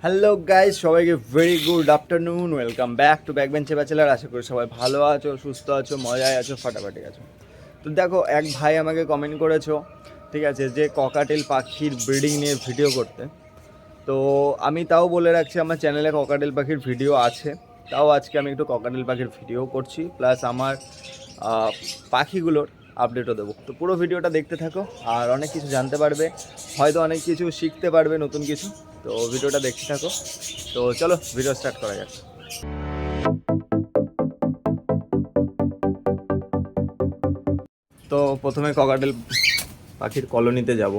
Hello guys, সবাইকে very good afternoon. Welcome back to ব্যাকবেঞ্চে bachelor. আশা করি সবাই ভালো আছো, সুস্থ আছো, মজায় আছো, ফাটাফাটি আছো। তো দেখো, এক ভাই আমাকে কমেন্ট করেছো, ঠিক আছে, যে ককাটেল পাখির ব্রিডিং নিয়ে ভিডিও করতে। তো আমি তাও বলে রাখছি, আমার চ্যানেলে ককাটেল পাখির ভিডিও আছে। তাও আজকে আমি একটু ককাটেল পাখির ভিডিও করছি, প্লাস আমার পাখিগুলোর আপডেটও দেবো। তো পুরো ভিডিওটা দেখতে থাকো আর অনেক কিছু জানতে পারবে, হয়তো অনেক কিছু শিখতে পারবে, নতুন কিছু। তো ভিডিওটা দেখতে থাকো। তো চলো ভিডিও স্টার্ট করা যাক। তো প্রথমে ককাটেল পাখির কলোনিতে যাব,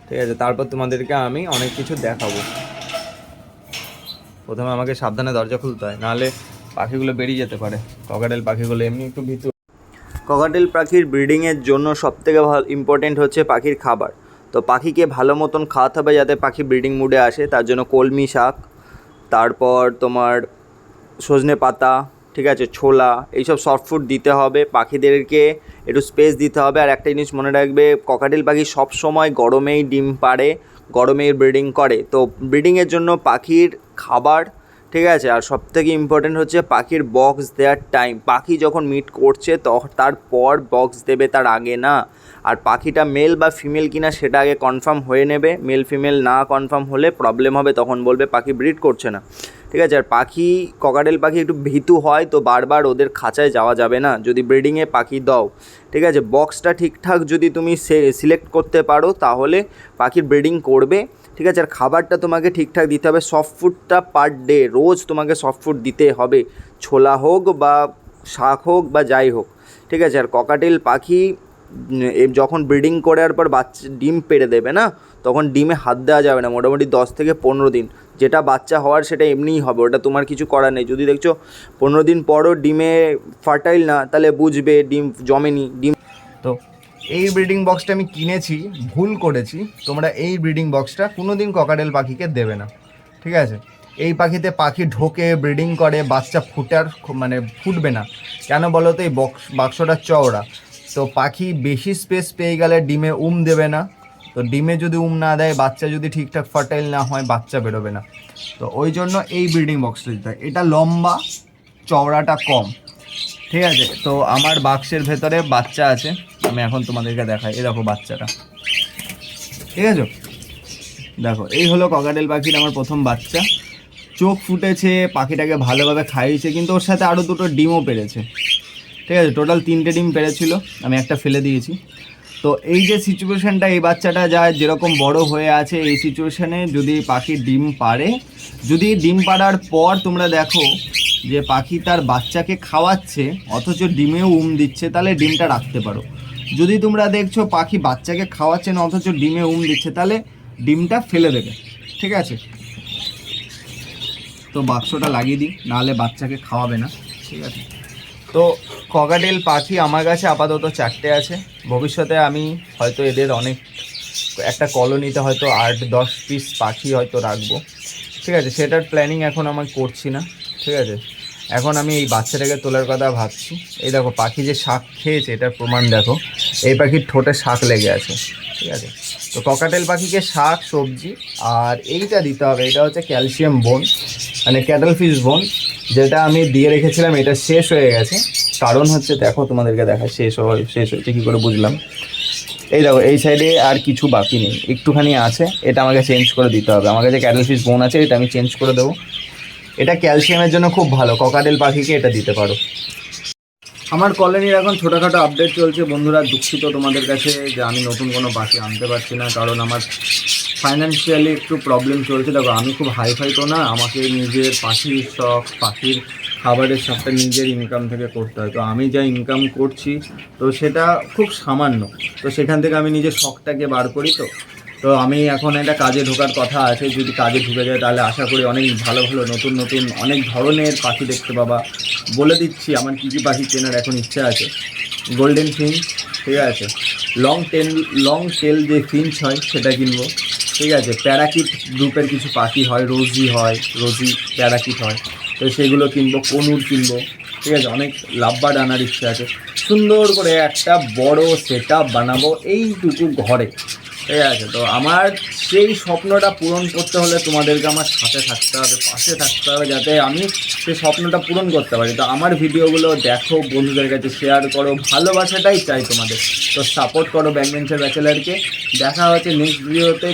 ঠিক আছে, তারপর তোমাদেরকে আমি অনেক কিছু দেখাবো। প্রথমে আমাকে সাবধানে দরজা খুলতে হয়, নাহলে পাখিগুলো বেরিয়ে যেতে পারে। ককাটেল পাখিগুলো এমনি একটু ভীতু। ককাটেল পাখির ব্রিডিংয়ের জন্য সবথেকে ভালো ইম্পর্টেন্ট হচ্ছে পাখির খাবার। তো পাখিকে ভালো মতন খাওয়াতে হবে যাতে পাখি ব্রিডিং মুডে আসে। তার জন্য কলমি শাক, তারপর তোমার সজনে পাতা, ঠিক আছে, ছোলা, এইসব সফট ফুড দিতে হবে। পাখিদেরকে একটু স্পেস দিতে হবে। আর একটা জিনিস মনে রাখবে, ককাটেল পাখি সব সময় গরমেই ডিম পাড়ে, গরমেই ব্রিডিং করে। তো ব্রিডিংয়ের জন্য পাখির খাবার, ঠিক আছে, আর সবথেকে ইম্পর্টেন্ট হচ্ছে পাখির বক্স দেওয়ার টাইম। পাখি যখন মিট করছে তারপর বক্স দেবে, তার আগে না। আর পাখিটা মেল বা ফিমেল কিনা সেটা আগে কনফার্ম হয়ে নেবে। মেল ফিমেল না কনফার্ম হলে প্রবলেম হবে, তখন বলবে পাখি ব্রিড করছে না, ঠিক আছে। আর ককাটেল পাখি একটু ভীতু হয়, তো বারবার ওদের খাঁচায় যাওয়া যাবে না যদি ব্রিডিংয়ে পাখি দাও, ঠিক আছে। বক্সটা ঠিকঠাক যদি তুমি সিলেক্ট করতে পারো তাহলে পাখির ব্রিডিং করবে, ঠিক আছে। আর খাবারটা তোমাকে ঠিকঠাক দিতে হবে। সফট ফুডটা পার ডে, রোজ তোমাকে সফট ফুড দিতে হবে, ছোলা হোক বা শাক হোক বা যাই হোক, ঠিক আছে। আর ককাটেল পাখি যখন ব্রিডিং করার পর বাচ্চা ডিম পেড়ে দেবে না, তখন ডিমে হাত দেওয়া যাবে না মোটামুটি 10 থেকে 15 দিন। যেটা বাচ্চা হওয়ার সেটা এমনিই হবে, ওটা তোমার কিছু করার নেই। যদি দেখছো 15 দিন পরও ডিমে ফার্টাইল না, তাহলে বুঝবে ডিম জমেনি। তো এই ব্রিডিং বক্সটা আমি কিনেছি, ভুল করেছি। তোমরা এই ব্রিডিং বক্সটা কোনো দিন ককাটেল পাখিকে দেবে না, ঠিক আছে। এই পাখি ঢোকে, ব্রিডিং করে, বাচ্চা ফুটবে না। কেন বলো তো? এই বাক্সটা চওড়া, তো পাখি বেশি স্পেস পেয়ে গেলে ডিমে দেবে না। তো ডিমে যদি না দেয়, বাচ্চা যদি ঠিকঠাক ফার্টাইল না হয়, বাচ্চা বেরোবে না। তো ওই জন্য এই ব্রিডিং বক্সটা দিতে হয়। এটা লম্বা, চওড়াটা কম, ঠিক আছে। তো আমার বাক্সের ভেতরে বাচ্চা আছে, আমি এখন তোমাদেরকে দেখাই। এই দেখো বাচ্চাটা, ঠিক আছে। দেখো, এই হলো ককাটেল পাখির আমার প্রথম বাচ্চা। চোখ ফুটেছে, পাখিটাকে ভালোভাবে খাইয়েছে, কিন্তু ওর সাথে আরও দুটো ডিমও পেরেছে, ঠিক আছে। টোটাল 3টে ডিম পেরেছিল, আমি একটা ফেলে দিয়েছি। তো এই যে সিচুয়েশানটা, এই বাচ্চাটা যা যেরকম বড় হয়ে আছে, এই সিচুয়েশানে যদি পাখি ডিম পাড়ে, যদি ডিম পাড়ার পর তোমরা দেখো যে পাখি তার বাচ্চাকে খাওয়াচ্ছে অথচ ডিমেও দিচ্ছে, তাহলে ডিমটা রাখতে পারো। যদি তোমরা দেখছো পাখি বাচ্চাকে খাওয়াচ্ছে না অথচ ডিমে দিচ্ছে, তাহলে ডিমটা ফেলে দেবে, ঠিক আছে। তো বাক্সটা লাগিয়ে দিই, নাহলে বাচ্চাকে খাওয়াবে না, ঠিক আছে। তো ককাটেল পাখি আমার কাছে আপাতত 4টে আছে। ভবিষ্যতে আমি হয়তো এদের একটা কলোনিতে হয়তো 8-10 পিস পাখি হয়তো রাখবো, ঠিক আছে। সেটার প্ল্যানিং এখন আমি করছি না, ঠিক আছে। এখন আমি এই বাচ্চাটাকে তোলার কথা ভাবছি। এই দেখো, পাখি যে শাক খেয়েছে এটার প্রমাণ দেখো, এই পাখির ঠোঁটে শাক লেগে আছে, ঠিক আছে। তো ককাটেল পাখিকে শাক, সবজি আর এইটা দিতে হবে। এটা হচ্ছে ক্যালসিয়াম বোন, মানে ক্যাটল ফিশ বোন, যেটা আমি দিয়ে রেখেছিলাম। এটা শেষ হয়ে গেছে। কারণ হচ্ছে, দেখো তোমাদেরকে দেখায় শেষ হয়েছে কী করে বুঝলাম। এই দেখো, এই সাইডে আর কিছু বাকি নেই, একটুখানি আছে। এটা আমাকে চেঞ্জ করে দিতে হবে। আমার কাছে ক্যাটল ফিশ বোন আছে, এটা আমি চেঞ্জ করে দেবো। এটা ক্যালসিয়ামের জন্য খুব ভালো, ককাটেল পাখিকে এটা দিতে পারো। আমার কলোনির এখন ছোটোখাটো আপডেট চলছে বন্ধুরা। দুঃখিত তোমাদের কাছে যে আমি নতুন কোনো পাখি আনতে পারছি না, কারণ আমার ফাইন্যান্সিয়ালি একটু প্রবলেম চলছে। দেখো, আমি খুব হাইফাই তো না, আমাকে নিজের পাখির শখ, পাখির খাবারের শখটা নিজের ইনকাম থেকে করতে হয়। তো আমি যা ইনকাম করছি, তো সেটা খুব সামান্য। তো সেখান থেকে আমি নিজের শখটাকে বার করি। তো আমি এখন একটা কাজে ঢোকার কথা আছে। যদি কাজে ঢুকে যায় তাহলে আশা করি অনেক ভালো ভালো নতুন নতুন অনেক ধরনের পাখি দেখতে পাবা। বলে দিচ্ছি আমার কী কী পাখি কেনার এখন ইচ্ছা আছে। গোল্ডেন ফিঞ্চ, ঠিক আছে। লং টেল যে ফিঞ্চ হয় সেটা কিনবো, ঠিক আছে। প্যারাকিট গ্রুপের কিছু পাখি হয়, রোজি প্যারাকিট হয়, তো সেগুলো কিনবো। কনুর কিনবো, ঠিক আছে। অনেক লাভবার্ড আনার ইচ্ছা আছে। সুন্দর করে একটা বড় সেট আপ বানাবো এইটুকু ঘরে, ঠিক আছে? তো আমার সেই স্বপ্নটা পূরণ করতে হলে তোমাদেরকে আমার সাথে থাকতে হবে, পাশে থাকতে হবে, যাতে আমি সেই স্বপ্নটা পূরণ করতে পারি। তো আমার ভিডিওগুলো দেখো, বন্ধুদের কাছে শেয়ার করো, ভালোবাসাটাই চাই তোমাদের। তো সাপোর্ট করো ব্যাকবেঞ্চার ব্যাচেলারকে। দেখা হচ্ছে নেক্সট ভিডিওতে।